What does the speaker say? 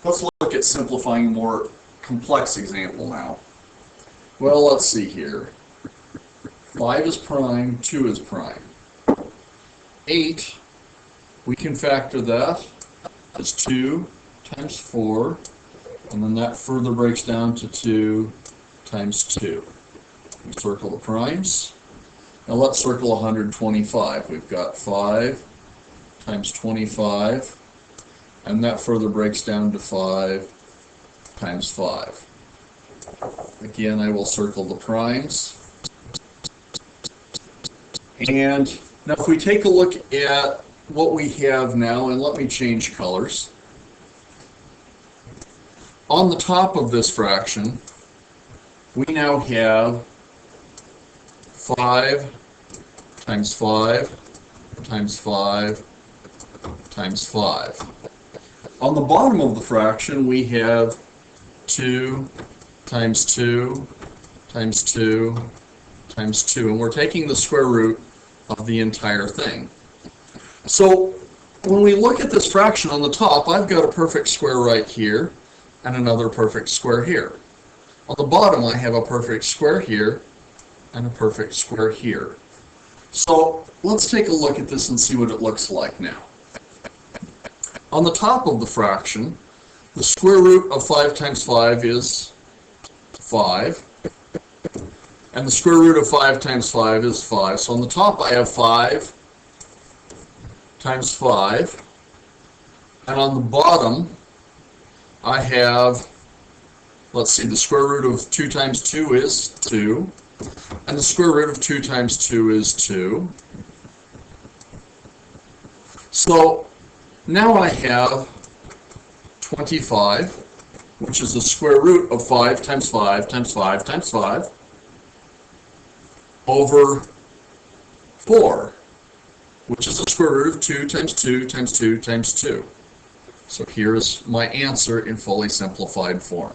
Let's look at simplifying a more complex example now. Well, let's see here. 5 is prime, 2 is prime. 8, we can factor that as 2 times 4, and then that further breaks down to 2 times 2. We circle the primes. Now let's circle 125. We've got 5 times 25, and that further breaks down to 5 times 5. Again, I will circle the primes. And now if we take a look at what we have now, and let me change colors. On the top of this fraction, we now have 5 times 5 times 5 times 5. On the bottom of the fraction, we have 2 times 2 times 2 times 2, and we're taking the square root of the entire thing. So when we look at this fraction on the top, I've got a perfect square right here and another perfect square here. On the bottom, I have a perfect square here and a perfect square here. So let's take a look at this and see what it looks like now. On the top of the fraction, the square root of 5 times 5 is 5. And the square root of 5 times 5 is 5. So on the top I have 5 times 5. And on the bottom I have, let's see, the square root of 2 times 2 is 2. And the square root of 2 times 2 is 2. So now I have 25, which is the square root of 5 times 5 times 5 times 5, over 4, which is the square root of 2 times 2 times 2 times 2. So here is my answer in fully simplified form.